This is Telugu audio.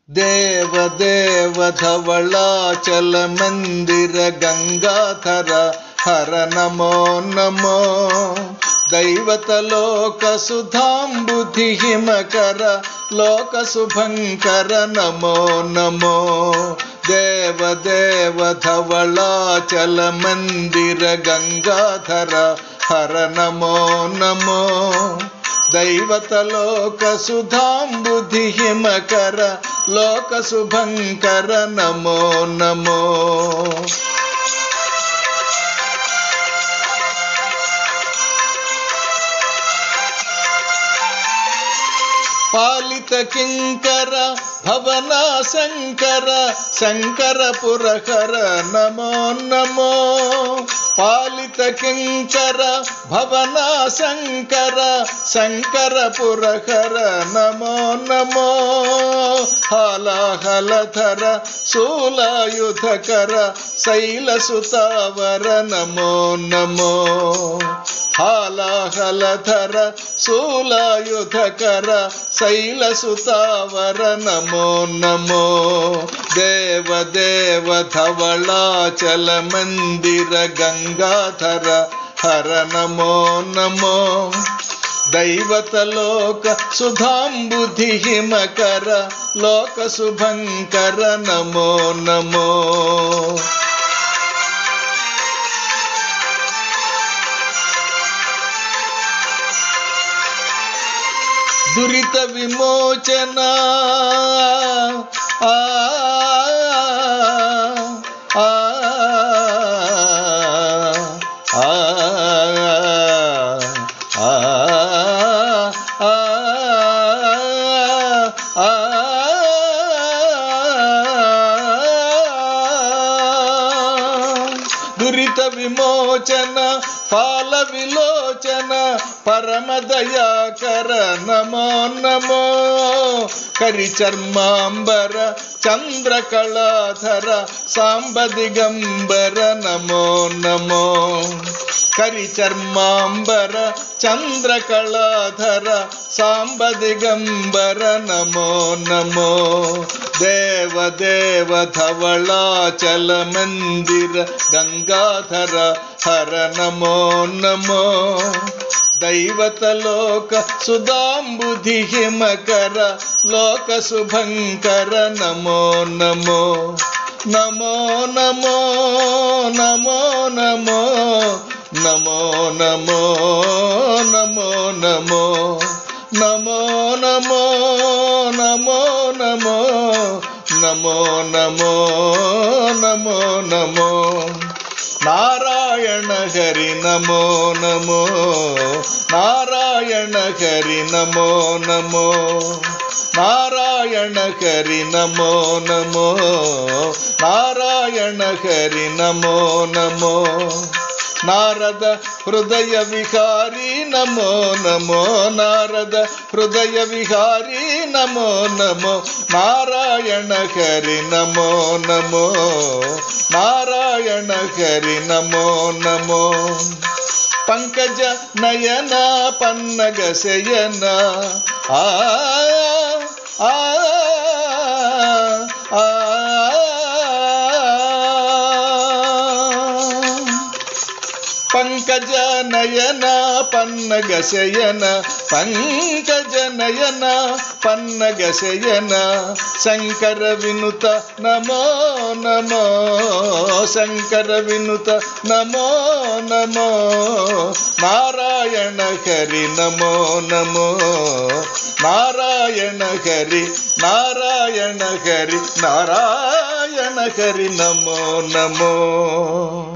దేవ దేవ ధవళాచల మందిర గంగాధర హర నమో నమో. దైవతలోక సుధాంబుధి హిమకర లోక శుభంకర నమో నమో. దేవ దేవ ధవళాచల మందిర గంగాధర హర నమో నమో. దైవతలోక సుధాంబుధి హిమకర లోక శుభంకర నమో నమో. పాలిత కింకర భవన శంకర శంకర పురహర నమో నమో. పాలిత కింకర భవన శంకర శంకర పురహర నమో నమో. హాలాహలధర శూలాయుధకర శైలసుతావర నమో నమో. హాలాహలధర శూలాయుధకర శైలసుతావర నమో నమో. దేవ దేవ ధవళాచల మందిర గంగాధర హర నమో నమో. దైవతలోక సుధాంబుధి హిమకర లోక శుభంకర నమో నమో. దురిత విమోచన ఆ ఆ ఆ దురిత విమోచన పాల విలోచన పరమదయాకర నమో నమో. కరిచర్మాంబర చంద్రకళాధర సాంబ దిగంబర నమో నమో. కరిచర్మాంబర చంద్రకళాధర సాంబ దిగంబర నమో నమో. దేవ దేవ ధవళాచల మందిర గంగాధర హర నమో నమో. దైవతలోక సుధాంబుధి హిమకర లోక శుభంకర నమో నమో. నమో నమో నమో నమో నమో నమో నమో నమో నమో నమో నమో నమో నమో నమో నమో నమో. నారాయణ హరి నమో నమో. నారాయణ హరి నమో నమో. నారాయణ హరి నమో నమో. నారాయణ హరి నమో నమో. నారద హృదయ విహారీ నమో నమో. నారద హృదయ విహారీ నమో నమో. నారాయణ హరి నమో నమో. నారాయణ హరి నమో నమో. పంకజ నయన పన్నగ శయన ఆ ఆ ఆ. పంకజ నయన పన్నగ శయన పంకజ నయన పన్నగ శయన శంకర వినుత నమో నమో. శంకర వినుత నమో నమో. నారాయణ హరి నమో నమో. నారాయణ హరి నారాయణ హరి నారాయణ హరి నమో నమో.